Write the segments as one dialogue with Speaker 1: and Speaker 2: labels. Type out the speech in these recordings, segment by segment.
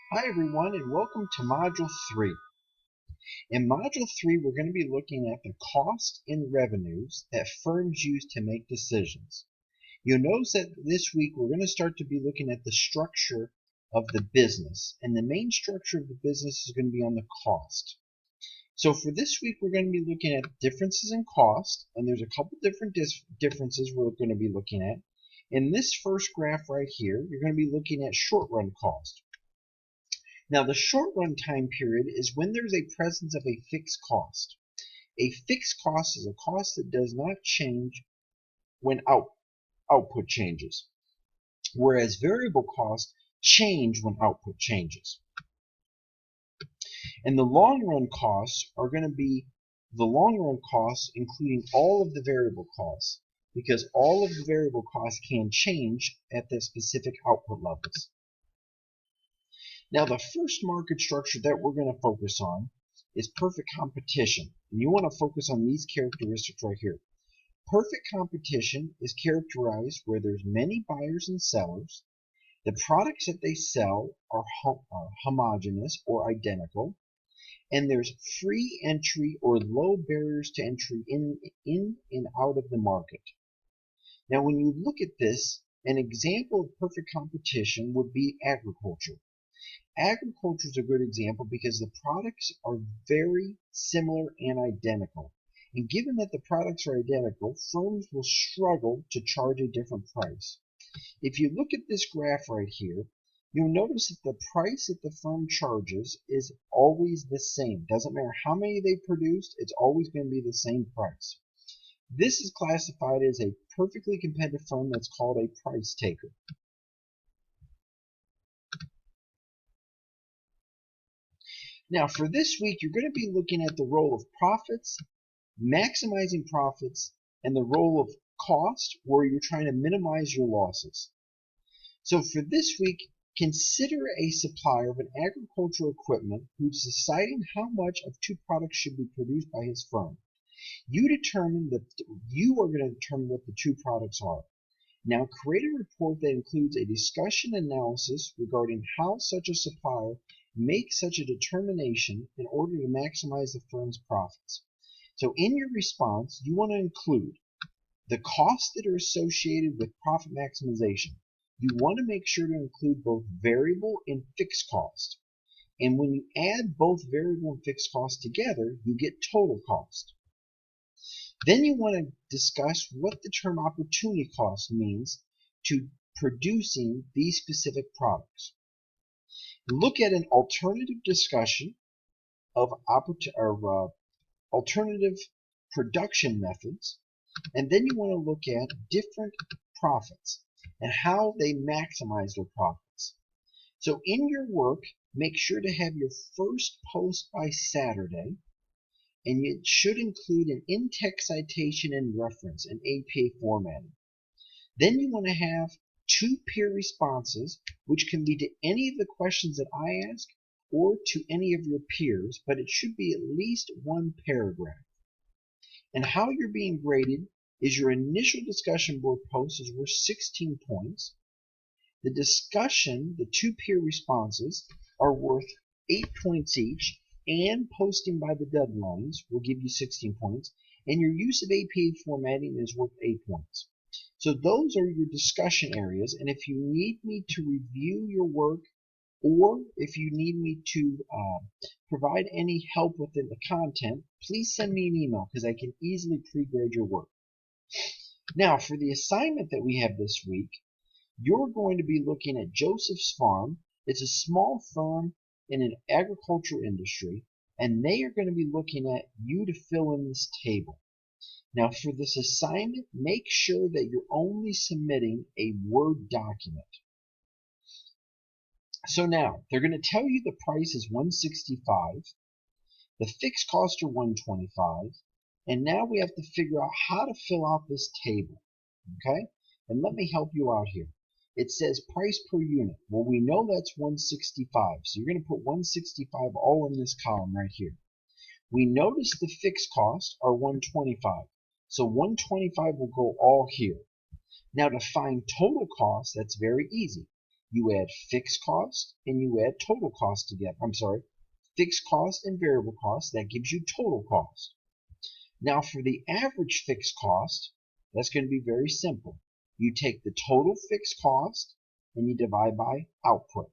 Speaker 1: Hi everyone and welcome to Module 3. In Module 3 we're going to be looking at the cost and revenues that firms use to make decisions. You'll notice that this week we're going to start to be looking at the structure of the business, and the main structure of the business is going to be on the cost. So for this week we're going to be looking at differences in cost, and there's a couple different differences we're going to be looking at. In this first graph right here, you're going to be looking at short run cost. Now, the short run time period is when there's a presence of a fixed cost. A fixed cost is a cost that does not change when output changes, whereas variable costs change when output changes. And the long run costs are going to be the long run costs including all of the variable costs, because all of the variable costs can change at the specific output levels. Now, the first market structure that we're going to focus on is perfect competition. And you want to focus on these characteristics right here. Perfect competition is characterized where there's many buyers and sellers. The products that they sell are homogeneous or identical. And there's free entry or low barriers to entry in and out of the market. Now, when you look at this, an example of perfect competition would be agriculture. Agriculture is a good example because the products are very similar and identical. And given that the products are identical, firms will struggle to charge a different price. If you look at this graph right here, you'll notice that the price that the firm charges is always the same. Doesn't matter how many they produced, it's always going to be the same price. This is classified as a perfectly competitive firm that's called a price taker. Now, for this week, you're going to be looking at the role of profits, maximizing profits, and the role of cost, where you're trying to minimize your losses. So for this week, consider a supplier of an agricultural equipment who's deciding how much of two products should be produced by his firm. You are going to determine what the two products are. Now create a report that includes a discussion analysis regarding how such a supplier makes such a determination in order to maximize the firm's profits. So in your response, you want to include the costs that are associated with profit maximization. You want to make sure to include both variable and fixed cost. And when you add both variable and fixed costs together, you get total cost. Then you want to discuss what the term opportunity cost means to producing these specific products. Look at an alternative discussion of alternative production methods, and then you want to look at different profits and how they maximize their profits. So in your work, make sure to have your first post by Saturday, and it should include an in-text citation and reference in APA formatting. Then you want to have 2 peer responses, which can be to any of the questions that I ask or to any of your peers, but it should be at least 1 paragraph. And how you're being graded is your initial discussion board post is worth 16 points. The discussion, the 2 peer responses, are worth 8 points each, and posting by the deadlines will give you 16 points, and your use of APA formatting is worth 8 points. So those are your discussion areas, and if you need me to review your work, or if you need me to provide any help within the content, please send me an email because I can easily pre-grade your work. Now, for the assignment that we have this week, you're going to be looking at Joseph's Farm. It's a small firm in an agriculture industry, and they are going to be looking at you to fill in this table. Now, for this assignment, make sure that you're only submitting a Word document. So now, they're going to tell you the price is $165, the fixed costs are $125, and now we have to figure out how to fill out this table, okay? And let me help you out here. It says price per unit. Well, we know that's 165, so you're going to put 165 all in this column right here. We notice the fixed costs are 125, so 125 will go all here. Now to find total cost, that's very easy. you add fixed cost, and you add total cost together. I'm sorry, fixed cost and variable cost, that gives you total cost. Now for the average fixed cost, that's going to be very simple. You take the total fixed cost and you divide by output.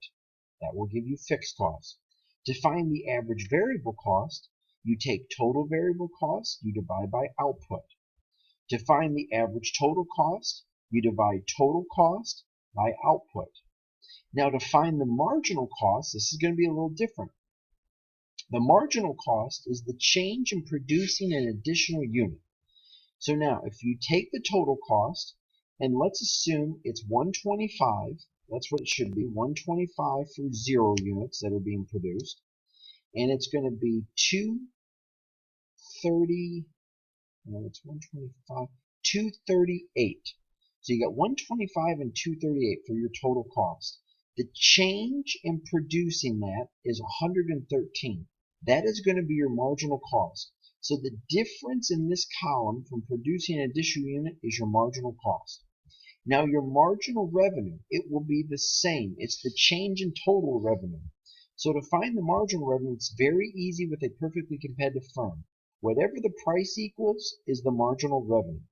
Speaker 1: That will give you fixed cost. To find the average variable cost, you take total variable cost, you divide by output. To find the average total cost, you divide total cost by output. Now to find the marginal cost, this is going to be a little different. The marginal cost is the change in producing an additional unit. So now if you take the total cost, and let's assume it's 125, that's what it should be, 125 for 0 units that are being produced, and it's going to be 230, no, it's 125, 238. So you got 125 and 238 for your total cost. The change in producing that is 113. That is going to be your marginal cost. So the difference in this column from producing an additional unit is your marginal cost. Now your marginal revenue, it will be the same. It's the change in total revenue. So to find the marginal revenue, it's very easy with a perfectly competitive firm. Whatever the price equals is the marginal revenue.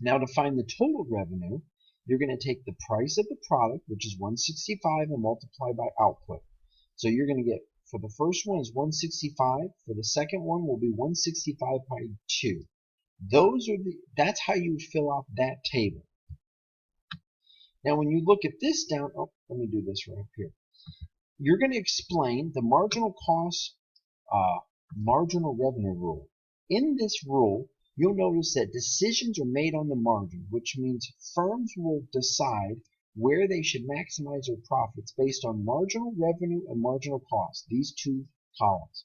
Speaker 1: Now to find the total revenue, you're going to take the price of the product, which is 165, and multiply by output. So you're going to get, for the first one is 165. For the second one will be 165 by 2. That's how you fill out that table. Now when you look at this down, let me do this right up here. You're going to explain the marginal cost, marginal revenue rule. In this rule, you'll notice that decisions are made on the margin, which means firms will decide where they should maximize their profits based on marginal revenue and marginal cost, these two columns.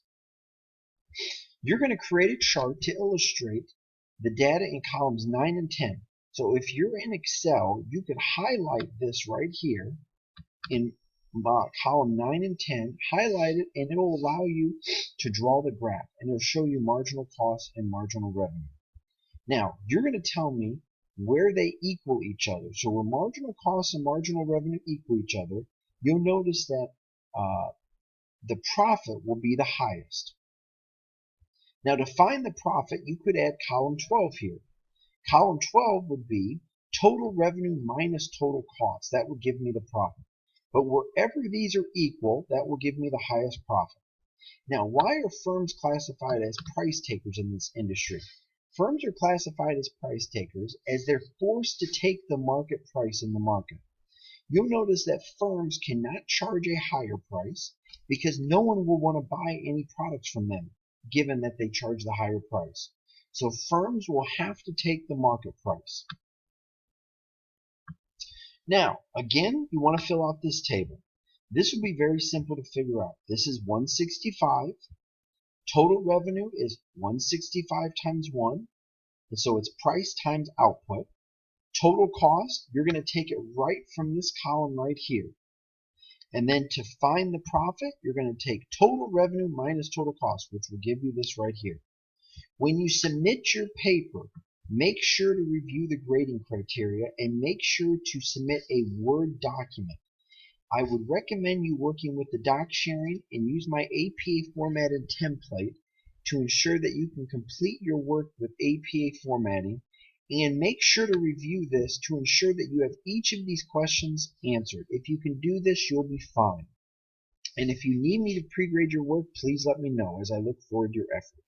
Speaker 1: You're going to create a chart to illustrate the data in columns 9 and 10. So if you're in Excel, you could highlight this right here in column 9 and 10, highlight it, and it will allow you to draw the graph, and it'll show you marginal cost and marginal revenue. Now, you're going to tell me where they equal each other. So where marginal cost and marginal revenue equal each other, you'll notice that the profit will be the highest. Now to find the profit, you could add column 12 here. Column 12 would be total revenue minus total cost. That would give me the profit. But wherever these are equal, that will give me the highest profit. Now, why are firms classified as price takers in this industry? Firms are classified as price takers as they're forced to take the market price in the market. You'll notice that firms cannot charge a higher price because no one will want to buy any products from them, given that they charge the higher price. So firms will have to take the market price. Now, again, you want to fill out this table. This will be very simple to figure out. This is 165. Total revenue is 165 times 1. And so it's price times output. Total cost, you're going to take it right from this column right here. And then to find the profit, you're going to take total revenue minus total cost, which will give you this right here. When you submit your paper, make sure to review the grading criteria and make sure to submit a Word document. I would recommend you working with the doc sharing and use my APA formatted template to ensure that you can complete your work with APA formatting, and make sure to review this to ensure that you have each of these questions answered. If you can do this, you'll be fine. And if you need me to pre-grade your work, please let me know as I look forward to your effort.